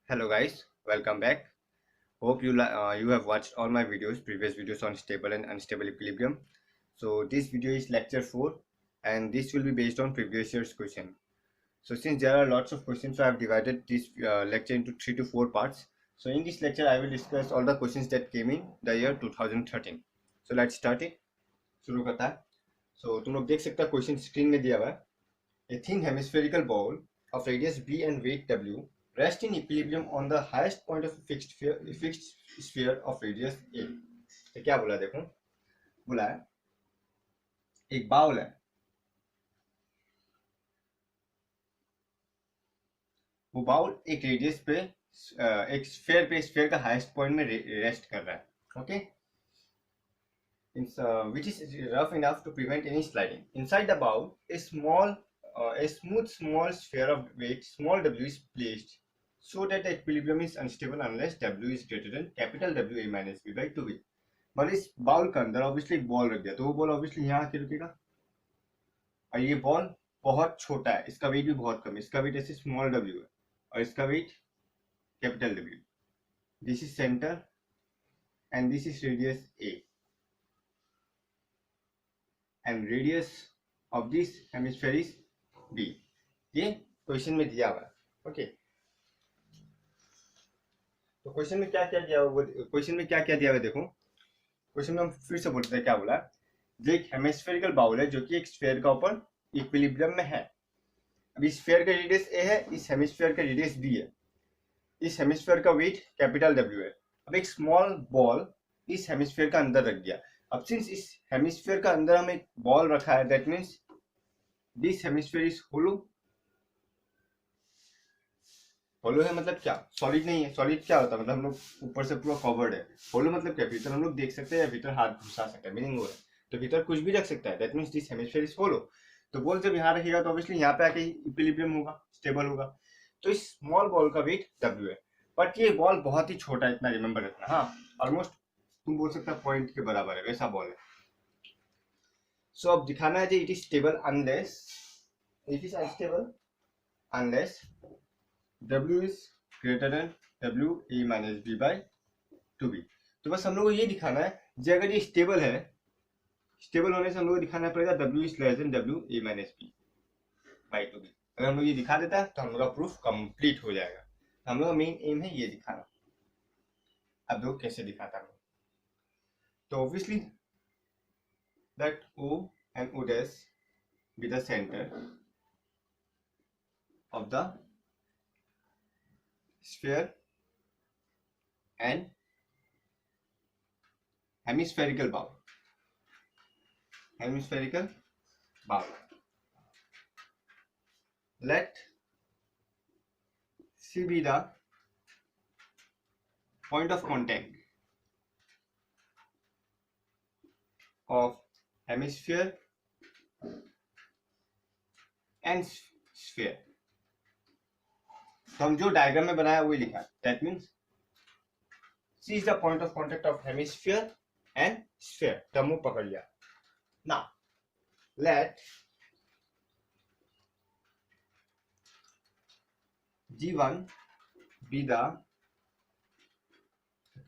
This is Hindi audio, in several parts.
Hello guys, welcome back. Hope you have watched all my previous videos on stable and unstable equilibrium. So this video is lecture 4 and this will be based on previous year's question. So since there are lots of questions, so I have divided this lecture into 3 to 4 parts. So in this lecture I will discuss all the questions that came in the year 2013. So let's start it. शुरू करता है. So तुम लोग देख सकते हो क्वेश्चन स्क्रीन में दिया हुआ है. A thin hemispherical ball of radius b and weight w rest in equilibrium on the highest point of a fixed sphere of radius a. तो क्या बोला देखो, बोला है एक बाउल है, वो बाउल एक रेडियस पे एक स्फीयर का हाईएस्ट पॉइंट में रेस्ट कर रहा है. Okay, which is rough enough to prevent any sliding. Inside the bowl, a smooth small sphere of weight small w is placed so that the equilibrium is unstable unless w is greater than capital W a minus b by 2b. मतलब इस बाउल के अंदर ऑब्वियसली एक बॉल रख दिया तो वो बॉल ऑब्वियसली यहाँ आके रुकेगा. और ये बॉल बहुत छोटा है, इसका वेट भी बहुत कम है, इसका वेट ऐसे स्मॉल w है और इसका weight capital W. This is center and this is radius a and radius of this hemisphere is b. ये क्वेश्चन में दिया हुआ है. ओके, तो क्वेश्चन में क्या क्या दिया हुआ, क्वेश्चन में क्या क्या दिया हुआ देखो. क्वेश्चन में हम फिर से बोलते हैं क्या बोला, जो एक हेमिस्फेरिकल बाउल है जो कि एक स्फीयर का ऊपर इक्विलिब्रियम में है. अब इस स्फीयर का रेडियस a है, इस हेमिस्फीयर का रेडियस b है, इस हेमिस्फीयर का वेट कैपिटल W है. अब एक स्मॉल बॉल इस हेमिस्फीयर का अंदर रख दिया. अब सिंस इस हेमिस्फीयर का अंदर हम एक बॉल रखा है, that means this hemisphere is hollow. Hollow है मतलब क्या, सॉलिड नहीं है. सॉलिड क्या होता है, मतलब हम लोग ऊपर से पूरा कवर्ड है. होलो मतलब क्या, भीतर हम लोग देख सकते हैं या भीतर हाथ घुसा सकते हैं, मीनिंग वो है. तो भीतर कुछ भी रख सकता है, that means this hemisphere is hollow. तो बॉल जब यहाँ रखेगा तो ऑब्वियसली यहाँ पे आके इक्विलिब्रियम होगा, स्टेबल होगा. तो इस स्मॉल बॉल का वेट W है, बट ये बॉल बहुत ही छोटा है, इतना रिमेंबर रखना. हाँ, ऑलमोस्ट तुम बोल सकते हो पॉइंट के बराबर है, वैसा बॉल है. सो अब दिखाना है कि it is stable unless, it is unstable unless W is greater than W a minus b by 2b. तो बस हम लोग को ये दिखाना है कि अगर ये स्टेबल है, स्टेबल होने से हम लोग को दिखाना पड़ेगा W is less than W a minus b by 2b. अगर हम लोग ये दिखा देता है तो हम लोग का प्रूफ कंप्लीट हो जाएगा. हम लोग का मेन एम है ये दिखाना. अब देखो कैसे दिखाता हूँ. तो obviously that O and O dash be the center of the sphere and hemispherical bowl. Hemispherical bowl. Let C be the point of contact of hemisphere and sphere. तो हम जो डायग्राम में बनाया वही लिखा. That means C is the point of contact of hemisphere and sphere. Term पकड़ लिया. Now let G1 be the,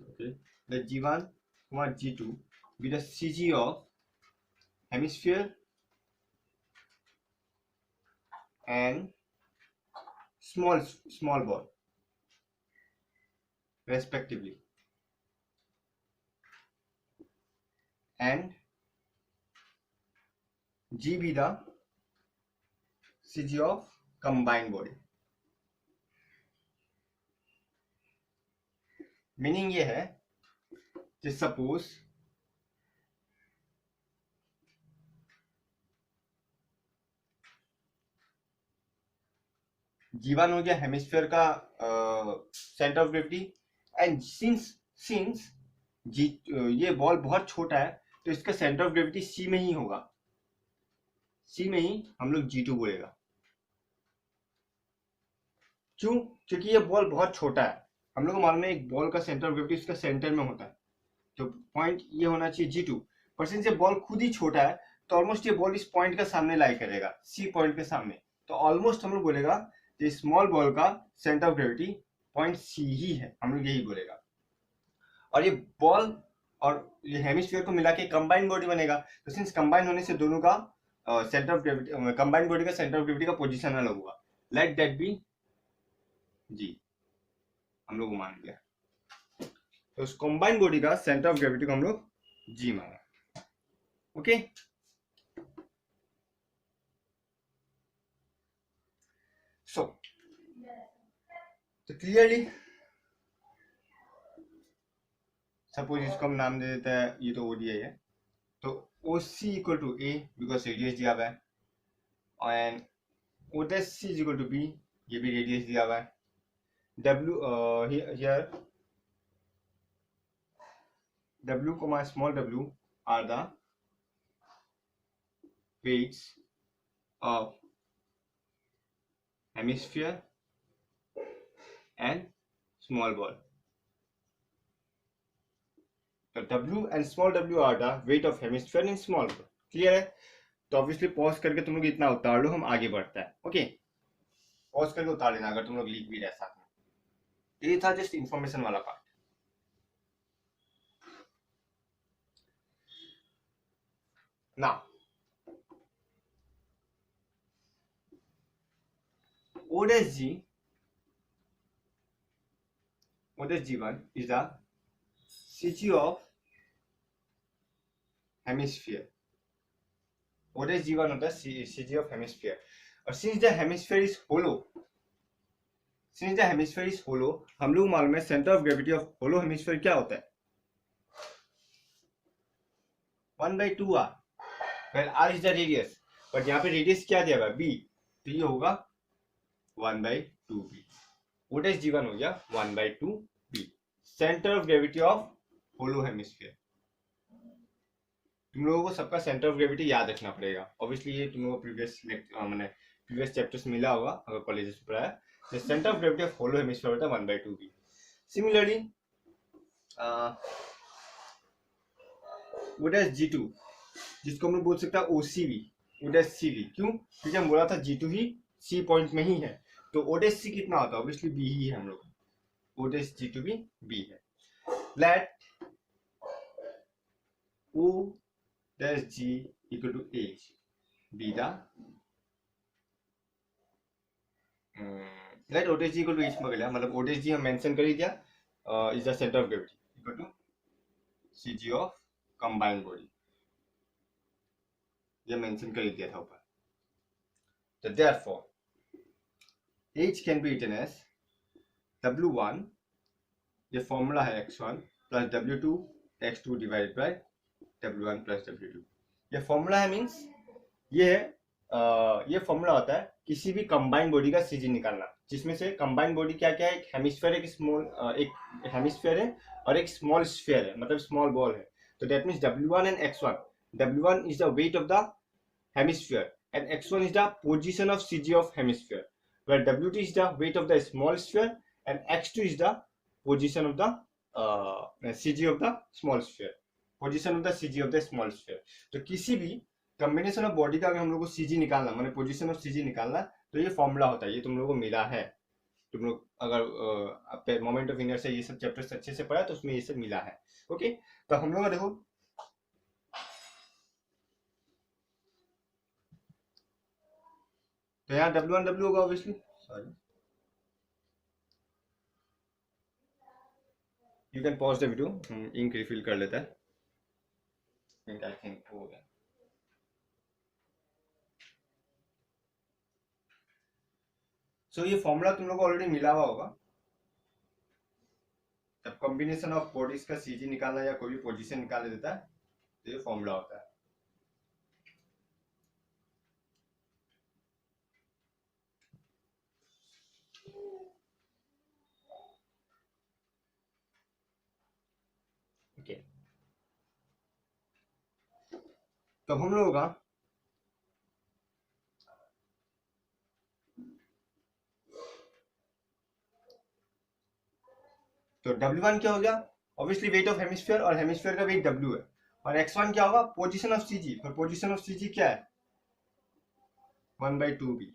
okay, let G1 G2 be the CG of hemisphere and small ball respectively, and G be the CG of combined body. Meaning ये है कि सपोज G1 हो गया हेमिस्फीयर का centre of gravity, and since ये बॉल बहुत छोटा है तो इसका सेंटर ऑफ ग्रेविटी C में ही होगा. C में ही हम लोग G2 बोलेगा. क्यों? क्योंकि ये बॉल बहुत छोटा है. हम लोग को मालूम है एक बॉल का सेंटर ऑफ ग्रेविटी उसका सेंटर में होता है, तो पॉइंट ये होना चाहिए G2. पर सिंस ये बॉल खुद ही छोटा है तो ऑलमोस्ट ये बॉल इस पॉइंट के सामने लाई करेगा, C पॉइंट के सामने. तो ऑलमोस्ट हम लोग बोलेगा स्मॉल बॉल का centre of gravity point c ही है, हम लोग यही बोलेगा। और ये बॉल और ये हेमिस्फीयर को मिला के कंबाइंड बॉडी बनेगा। तो सिंस कंबाइन होने से दोनों का centre of gravity, combined body का सेंटर ऑफ ग्रेविटी का पोजीशन अलग होगा। लेट दैट बी जी, हम लोग मान लिया। तो उस कंबाइंड बॉडी का सेंटर ऑफ ग्रेविटी को हम लोग जी माना। ओके, सो तो क्लियरली सपोज इसको हम नाम दे देते हैं, ये तो ओडीआई है, तो OC equal to A because radius दिया हुआ है, and OC is equal to B, ये भी रेडियस दिया हुआ है। W here W comma small w are the weights of hemisphere and small ball. तो W and small w are the weight of hemisphere and small ball. Clear है? तो ऑब्वियसली पॉज करके तुम लोग इतना उतार लो, हम आगे बढ़ते हैं। ओके, पॉज करके उतार लेना अगर तुम लोग लिख भी रहे साथ में। ये था जस्ट इंफॉर्मेशन वाला part. Now, OSG1 is the CG of hemisphere. OSG1 होता है CG of hemisphere. और since the hemisphere is hollow, हम लोग मालूम है center of gravity of hollow hemisphere क्या होता है? 1/2r, where r is the radius, but यहाँ पे रेडियस क्या दिया हुआ है? b, तो ये होगा 1/2b। OSG1 हो गया 1/2b, center of gravity of hollow hemisphere. तुम लोगों को सबका सेंटर ऑफ ग्रेविटी याद रखना पड़ेगा। ऑब्वियसली ये तुम लोगों को प्रीवियस चैप्टर्स मिला होगा अगर कॉलेजेस में पढ़ा है। The center of gravity of hollow hemisphere होता है 1/2b। सिमिलरली OSG2 जिसको हम लोग बोल सकते हैं OCV, OSCV। क्यों? क्योंकि हम बोला था G2 ही C पॉइंट में ही है, तो OSC कितना होता है? ऑब्वियसली B ही है हम लोग, OSG2 भी B है। Let OSG equal to H be the let OSG equal to H मगर मतलब OSG हम मेंशन कर ही दिया, is the center of gravity equal to CG of combined body, ये मेंशन कर ही दिया था ऊपर। तो therefore H can be written as W1, ये फॉर्मूला है x1 plus W2 x2 divided by W1 plus W2। ये फॉर्मूला है, मींस ये फॉर्मूला होता है किसी भी कंबाइंड बॉडी का सीजी निकालना, जिसमें से कंबाइंड बॉडी क्या क्या है? एक हेमिस्फीयर, एक हेमिस्फीयर है और एक स्मॉल स्फीयर है, मतलब स्मॉल बॉल है। तो that means W1 and x1, W1 is the weight of the hemisphere and x1 is the position of CG of hemisphere, where W2 is the weight of the small sphere and x2 is the position of the CG of the small sphere, position of the CG of the small sphere। तो किसी भी कॉम्बिनेशन ऑफ बॉडी का अगर हम लोग को CG निकालना, माने पोजीशन ऑफ CG निकालना, तो ये फॉर्मूला होता है। ये तुम लोगों को मिला है, तुम लोग अगर मोमेंट ऑफ इनर्शिया ये सब चैप्टर्स अच्छे से पढ़ा तो उसमें ये सब मिला है। ओके, तो हम लोग देखो तो यहाँ W1 W होगा obviously, sorry you can pause the video, ink refill कर लेता है, इंक आई थिंक हो गया। सो ये फॉर्मूला तुम लोग को ऑलरेडी मिला हुआ होगा। जब कॉम्बिनेशन ऑफ बॉडीज का सीजी निकालना या कोई भी पोजीशन निकाल देता है तो ये फॉर्मूला होता है। ओके, तो हम लोगों का तो W1 क्या हो गया? ऑब्वियसली वेट ऑफ हेमिस्फीयर, और हेमिस्फीयर का वेट W है। और x1 क्या होगा? पोजीशन ऑफ CG, और पोजीशन ऑफ CG क्या है? 1/2b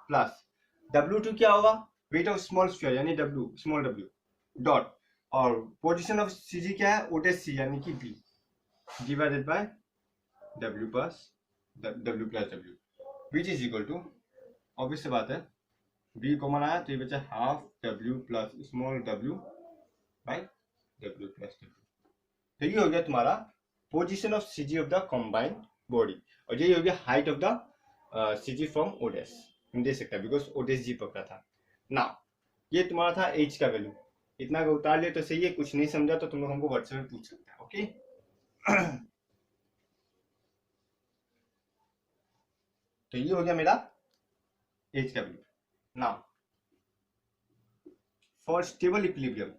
प्लस W2 क्या होगा? वेट ऑफ स्मॉल स्फीयर यानी W स्मॉल W डॉट, और पोजीशन ऑफ CG क्या है, OTC यानी कि B divided by W plus W which is equal to, obvious सी बात है B कॉमन आया तो ये बचा half W plus small W by W plus W। तो ये हो गया तुम्हारा position of CG of the combined body, और ये हो गया height of the CG from ओडेस, हम दे सकते हैं बिकॉज ओडेस G पकड़ा था ना। ये तुम्हारा था H का वैल्यू, इतना का उतार लिया तो सही है, कुछ नहीं समझा तो तुम लोग हमको व्हाट्सएप में पूछ सकते हैं। ओके तो ये हो गया मेरा H का value. Now for stable equilibrium,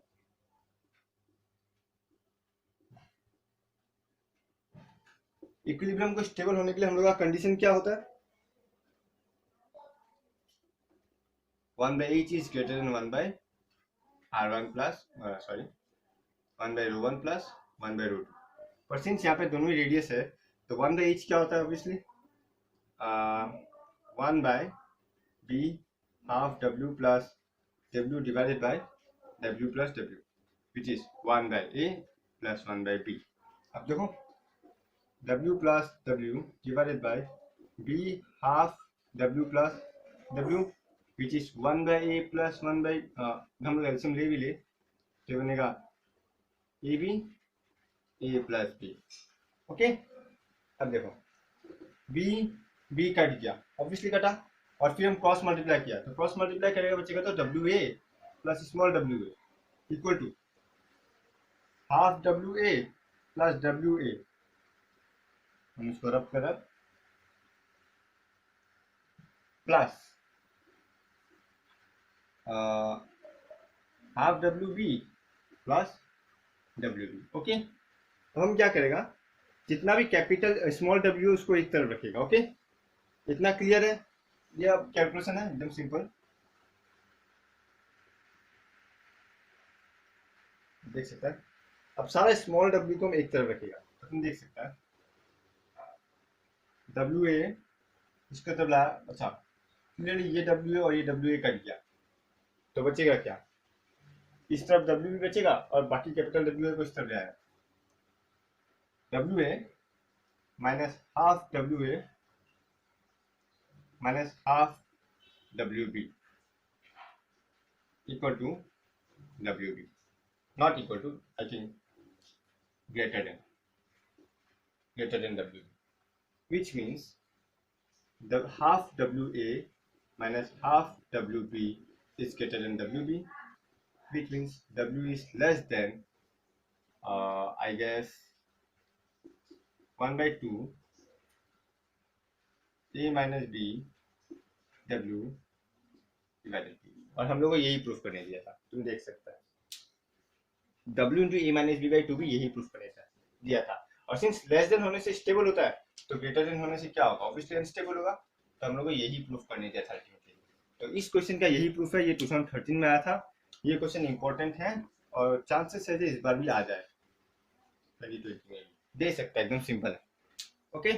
equilibrium को स्टेबल होने के लिए हम लोग का कंडीशन क्या होता है, 1/h is greater than 1/r1 plus 1/ρ1 plus 1/ρ2। पर सिंस यहाँ पे दोनों ही रेडियस है तो 1/h क्या होता है, obviously 1/b half W plus W divided by W plus W which is 1/a plus 1/b। अब देखो W plus W divided by B half W plus W which is 1/a plus 1/, हम लोग एल्सियम ले भी ले तो बनेगा AB A plus B। Okay, अब देखो B कट गया, ऑब्वियसली कटा, और फिर हम क्रॉस मल्टीप्लाई किया तो क्रॉस मल्टीप्लाई करेगा बचेगा तो WA plus small WA equal to half WA plus WA, हम इसको रब कर plus half WB plus WB। Okay, तो हम क्या करेगा, जितना भी कैपिटल स्मॉल W उसको एक तरफ रखेगा। ओके, इतना क्लियर है, ये अब कैलकुलेशन है एकदम सिंपल, देख सकता है। अब सारा स्मॉल W को हम एक तरफ रखेगा तो तुम देख सकता है WA इसको तरफ लाया, अच्छा क्लियरली ये WA और ये WA कट गया तो बचेगा क्या, इस तरफ W भी बचेगा और बाकी कैपिटल WA को इस तरफ ले आएगा, WA minus half WA minus half WB equal to WB, not equal to, I think greater than WB, which means the half WA minus half WB is greater than WB, which means W is less than I guess 1/2 A minus B W divided B, और हम लोग को यही प्रूफ करने दिया था, तुम देख सकता है W into A minus B by 2 भी यही प्रूफ करने दिया था, और सिंस लेस देन होने से स्टेबल होता है तो ग्रेटर देन होने से क्या होगा, ऑब्वियसली अनस्टेबल होगा, तो हम लोग को यही प्रूफ करने दिया था अल्टीमेटली। तो इस क्वेश्चन का यही प्रूफ है, ये 2013 में आया था, ये क्वेश्चन इंपॉर्टेंट है और चांसेस है इस बार भी आ जाए 2020 में, दे सकता है, एकदम सिंपल है। ओके,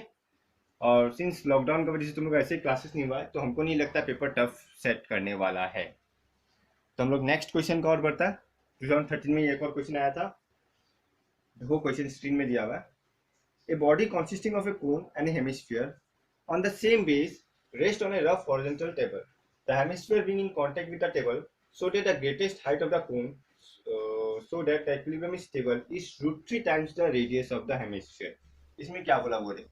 और सिंस लॉकडाउन की वजह से तुम लोग ऐसे क्लासेस नहीं हुआ है तो हमको नहीं लगता पेपर टफ सेट करने वाला है, तो हम लोग नेक्स्ट क्वेश्चन का और बढ़ता है। 2013 में एक और क्वेश्चन आया था, देखो क्वेश्चन स्क्रीन में दिया हुआ है, a body consisting of a cone and a hemisphere on the same base rest on a rough horizontal table, the hemisphere being in contact with the table so that the greatest height of the cone so that the equilibrium is stable is √3 times the radius of the hemisphere। इसमें क्या बोला बोले,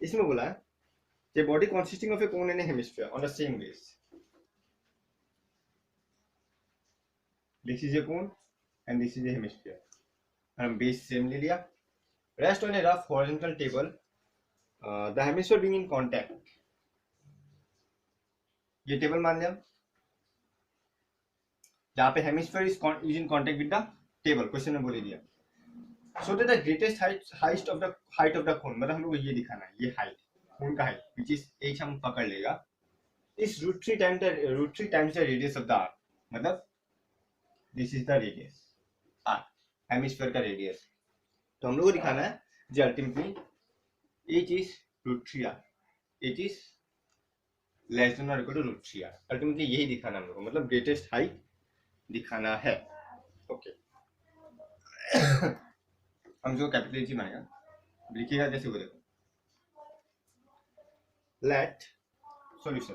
इसमें बोला है a body consisting of a cone and a hemisphere on the same base, this is a cone and this is a hemisphere, हम बेस सेम ले लिया, rest on A rough horizontal table, the hemisphere being in contact, ये टेबल मान लिया जहां पे hemisphere is in contact with the table, question में बोले दिया, so that the greatest height of the कोन, मतलब हम लोग को ये दिखाना है, ये हाइट कोन का हाइट व्हिच इज h हम पकड़ लेगा, इस √3 times the radius of the arc, मतलब this is the radius arc, hemisphere का रेडियस, तो हम लोग को दिखाना है जो ultimately h is √3r, h is less than और इक्वल टू √3r। अल्टीमेटली यही दिखाना हम लोग को, मतलब ग्रेटेस्ट हाइट दिखाना है। ओके हम जो कैपिटल एच बनाएगा लिखिएगा जैसे वो देखो, लेट सॉल्यूशन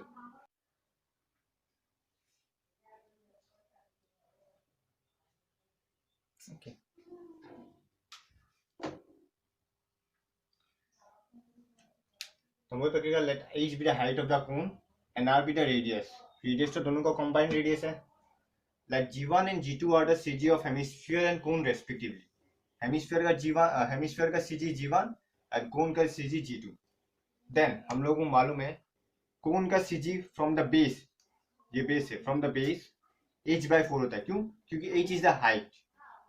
ओके तो वो तरीका let h be the height of the cone and r be the radius. Radius तो दोनों का कंबाइंड रेडियस है। Let g1 and g2 are the cg of hemisphere and cone respectively. Hemisphere का g1 हेमिस्फीयर का cg g1 एंड कोन का cg g2। देन हम लोगों को मालूम है कोन का cg फ्रॉम द बेस, ये बेस है, फ्रॉम द बेस h/4 होता है। क्यों? क्योंकि h इज द हाइट,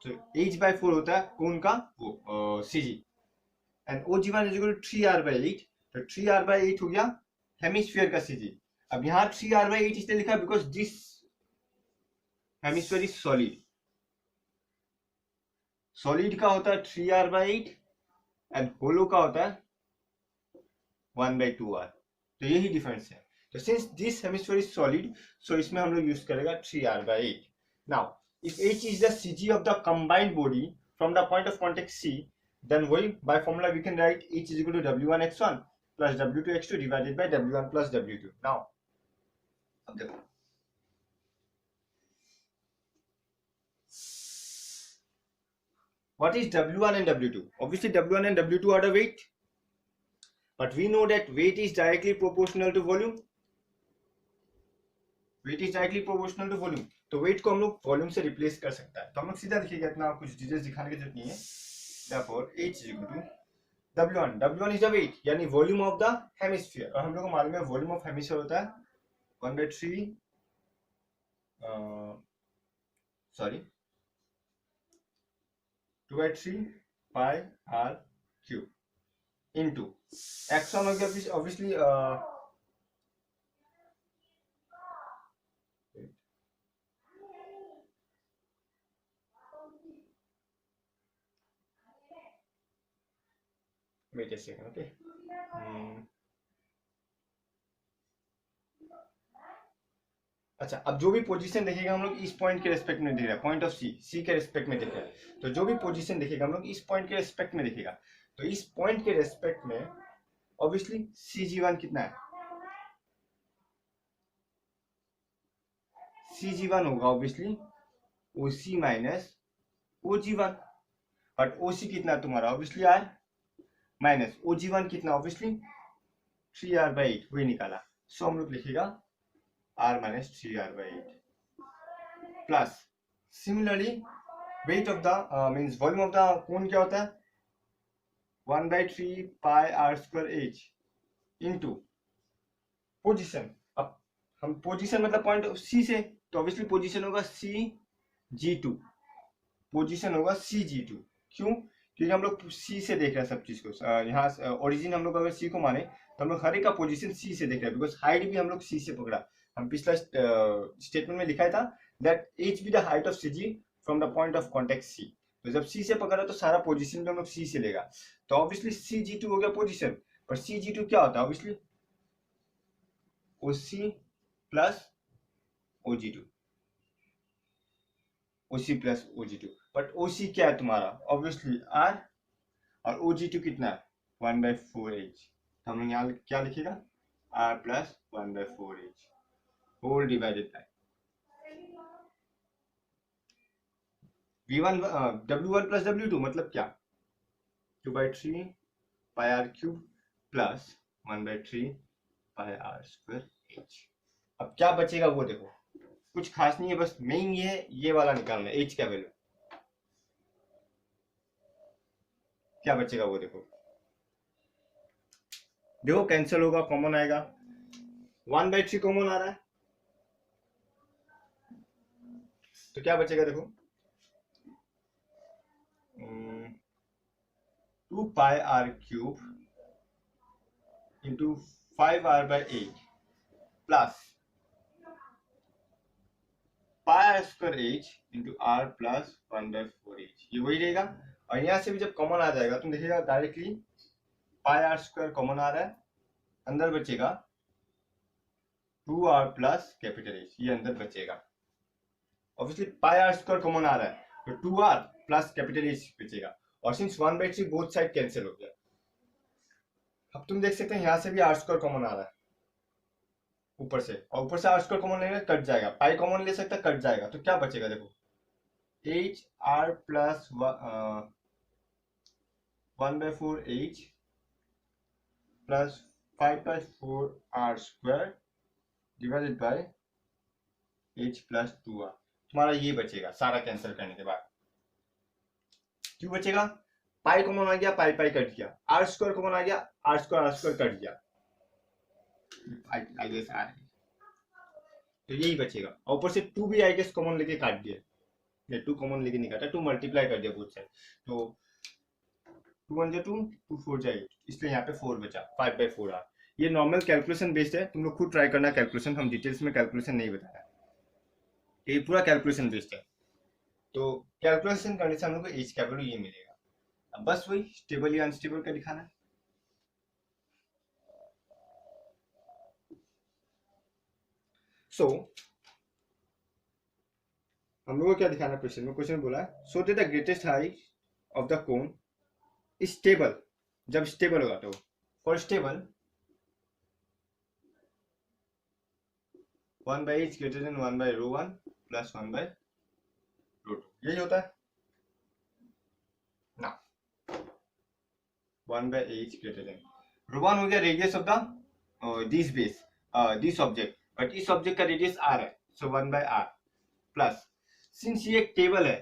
तो h/4 होता है कोन का वो cg and OG1 is equal to 3r/8, तो 3r/8 हो गया हेमिस्फीयर का cg। अब यहाँ 3r/8 इसलिए लिखा because this hemisphere is solid. Solid का होता है 3r/8 एंड होलो का होता है 1/2r, तो यही डिफरेंस है। तो since this hemisphere is solid, so इसमें हम लोग यूज करेगा 3r/8। Now if h is the cg of the combined body from the point of contact c, then वही by formula we can write h is equal to w1x1 plus w2x2 divided by w1 plus w2। now अब देखो what is w1 and w2? obviously w1 and w2 are the weight, but we know that weight is directly proportional to volume। weight is directly proportional to volume, तो weight को हम लोग वॉल्यूम से रिप्लेस कर सकता है। तो हम लोग सीधा लिखिएगा, इतना कुछ डिटेल्स दिखाने की जरूरत नहीं है। therefore h is equal to W1 is the weight यानी वॉल्यूम ऑफ द हेमिस्फीयर, और हम लोग को मालूम है वॉल्यूम ऑफ हेमिस्फीयर होता है 1/3 sorry 2/3 pi r cube into x1 हो गया obviously wait a second okay. अच्छा अब जो भी पोजीशन देखेगा हम लोग इस पॉइंट के रेस्पेक्ट में देख रहा है, पॉइंट ऑफ सी के रेस्पेक्ट में देख रहा है। तो जो भी पोजीशन देखेगा हम लोग इस पॉइंट के रेस्पेक्ट में देखेगा, तो इस पॉइंट के रेस्पेक्ट में ऑब्वियसली CG1 कितना है, CG1 होगा obviously OC minus OG1, but OC कितना तुम्हारा ऑब्वियसली R माइनस OG1 कितना ऑब्वियसली 3r/8 वही निकाला। सो हम लोग लिखेगा r minus 3r/8 plus similarly weight of the means volume of the कोन क्या होता है 1/3 pi r² h into position. अब हम पोजीशन मतलब पॉइंट C से, तो ऑब्वियसली पोजीशन होगा CG2, पोजीशन होगा CG2। क्यों? क्योंकि हम लोग C से देख रहे हैं सब चीज को। यहाँ ओरिजिन हम लोग अगर C को माने तो हम लोग हर एक का पोजीशन C से देख रहे हैं, बिकॉज हाइट भी हम लोग C से पकड़ा। हम पिछला स्टेटमेंट में लिखा था that h be the height of CG from the point of contact C। तो जब C से पकड़ा तो सारा पोजीशन भी हम लोग C से लेगा, तो ऑब्वियसली CG2 हो गया पोजीशन। पर CG2 क्या होता है obviously OC plus OG2, OC plus OG2, but OC क्या है तुम्हारा ऑब्वियसली R और OG2 कितना है 1/4h। तो हम यहाँ क्या लिखेगा R plus 1/4h whole divided by V1 W1 plus W2 मतलब क्या 2/3 pi r cube plus 1/3 pi r² h। अब क्या बचेगा वो देखो, कुछ खास नहीं है, बस मेन ये है, ये वाला निकालना है h का वैल्यू। क्या बचेगा वो देखो, देखो कैंसिल होगा, कॉमन आएगा 1/3 कॉमन आ रहा है, तो क्या बचेगा देखो 2 पाई r cube into 5r/8 plus pi r² h into r plus 1/4h, ये वही रहेगा। और यहाँ से भी जब कॉमन आ जाएगा तुम देखिएगा directly pi r square common आ रहा है, अंदर बचेगा 2r प्लस कैपिटल एच, ये अंदर बचेगा। Obviously pi r square common आ रहा है तो 2r प्लस कैपिटल एच बचेगा, और सिंस 1/3 बोथ साइड कैंसिल हो गया। अब तुम देख सकते हैं यहाँ से भी आर स्क्वायर कॉमन आ रहा है ऊपर से, और ऊपर से आर स्क्वायर कॉमन लेंगे कट जाएगा, पाई कॉमन ले सकता है कट जाएगा, तो क्या बचेगा देखो, H R plus 1/4 H plus 5/4 R square divided by H plus 2r। तुम्हारा ये बचेगा सारा कैंसिल करने के बाद। क्यों बचेगा, पाई कॉमन आ गया, पाई पाई कट गया, आर स्क्वायर कॉमन आ गया, आर स्क्वायर कट गया, आई गेस आर, तो यही बचेगा। और ऊपर से 2 भी आई गेस कॉमन लेके काट दिया, ये 2 कॉमन लेके नहीं काटा, 2 मल्टीप्लाई कर दिया बोथ साइड, तो 2 1 2 2 4 जाए, इसलिए यहाँ पे 4 बचा, 5/4 आर। ये नॉर्मल कैलकुलेशन बेस्ड है, तुम लोग खुद ट्राई करना कैलकुलेशन, हम डिटेल्स में कैलकुलेशन नहीं बताया, ये पूरा कैलकुलेशन बेस्ड है। तो कैलकुलेशन करने से हम लोग को एच का वैल्यू ये मिलेगा। अब बस वही स्टेबल या अनस्टेबल का दिखाना है। सो हम लोग को क्या दिखाना क्वेश्चन में, क्वेश्चन बोला है so that the greatest height of the cone is stable, जब स्टेबल होगा तो for stable 1/h greater than 1/ρ1 plus 1/ρ2, यही होता है ना। 1/h greater than ρ1 हो गया radius of the this base, this object, but इस ऑब्जेक्ट का रेडियस r है, सो 1/r प्लस, सिंस ये एक टेबल है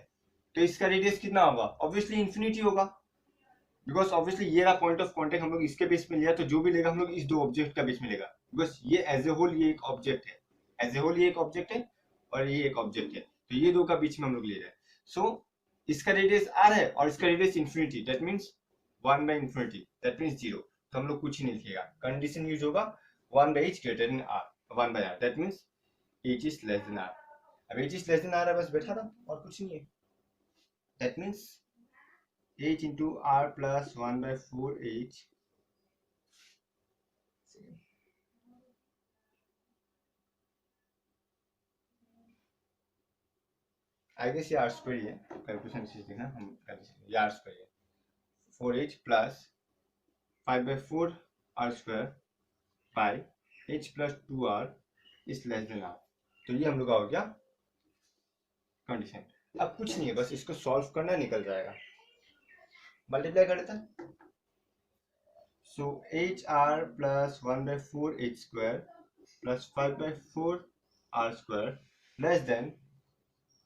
तो इसका रेडियस कितना होगा, ऑब्वियसली इंफिनिटी होगा, बिकॉज ऑब्वियसली ये रहा पॉइंट ऑफ कांटेक्ट, हम लोग इसके बेस में लिया, तो जो भी लेगा हम लोग इस दो ऑब्जेक्ट का बेस में लेगा, बिकॉज ये एज ए होल ये एक ऑब्जेक्ट है, एज ए होल ये एक ऑब्जेक्ट है और ये एक ऑब्जेक्ट है, तो ये दो का बीच में हम लोग ले रहे हैं। सो इसका रेडियस r है और इसका radius infinity, that means 1/infinity, that means 0, तो हम लोग कुछ ही नहीं लिखेगा, कंडीशन यूज होगा 1/h greater than r, 1/r, that means h is less than r। अब h is less than r है, बस बैठा था और कुछ नहीं है, that means h into r plus 1/4h I guess ये r स्क्वायर ही है, कैलकुलेशन चीज देखना हम कैलकुलेशन, ये r स्क्वायर है, 4h plus 5/4 r square by h plus 2r is less than r, तो ये हम लोग का हो गया कंडीशन। अब कुछ नहीं है, बस इसको सॉल्व करना, निकल जाएगा, मल्टीप्लाई कर देता है, सो hr plus 1/4h square plus 5/4 r square less than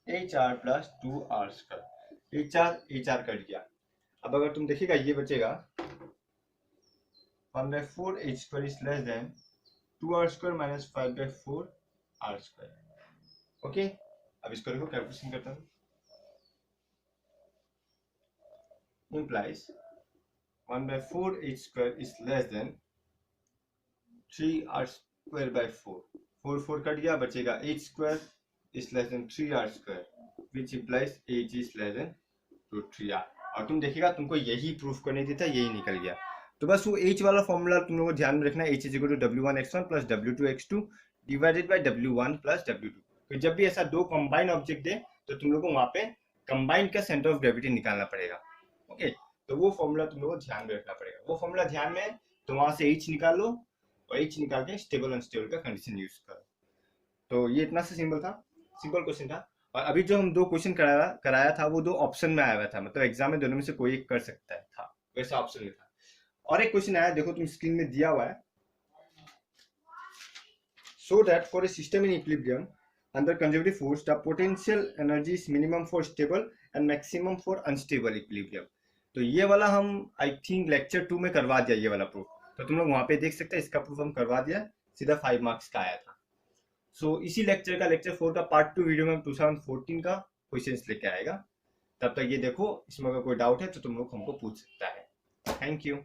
hr plus 2r square, hr cut गया। अब अगर तुम देखिएगा ये बचेगा 1/4h square is less than 2r square minus 5/4 r square, okay. अब इसको देखो कैलकुलेशन करता हूँ, implies 1/4h square is less than 3r square by 4, 4 cut गया, बचेगा h square is less than 3r square, which implies h is less than √3r। और तुम देखिएगा तुमको यही प्रूफ करने देता, यही निकल गया। तो बस वो h वाला फॉर्मूला तुम लोगों को ध्यान में रखना, h is equal to w1x1 plus w2x2 divided by w1 plus w2। तो जब भी ऐसा दो कंबाइन ऑब्जेक्ट दे तो तुम लोगों को वहां पे कंबाइन का सेंटर ऑफ ग्रेविटी निकालना पड़ेगा, ओके। तो वो फॉर्मूला तुम लोगों को ध्यान में रखना पड़ेगा, वो फॉर्मूला ध्यान में, तो वहां से h निकाल लो और h निकाल के स्टेबल अनस्टेबल का कंडीशन यूज करो। तो ये इतना सा सिंपल था, सिंपल क्वेश्चन था। और अभी जो हम दो क्वेश्चन कराया था वो दो ऑप्शन में आया हुआ था, मतलब एग्जाम में दोनों में से कोई एक कर सकता है था, वैसा ऑप्शन में था। और एक क्वेश्चन आया, देखो तुम स्क्रीन में दिया हुआ है, so that for a system in equilibrium under conservative force the potential energy is minimum for stable and maximum for unstable equilibrium। तो ये वाला हम आई थिंक लेक्चर 2 में करवा दिया ये वाला प्रूफ, तो तुम लोग वहां पे देख सकते हैं, इसका प्रूफ हम करवा दिया, सीधा 5 मार्क्स का आया था। सो इसी लेक्चर का लेक्चर 4 का पार्ट 2 वीडियो में 2014 का क्वेश्चंस लेके आएगा, तब तक ये देखो, इसमें अगर कोई डाउट है तो तुम लोग हमको पूछ सकता है। Thank you.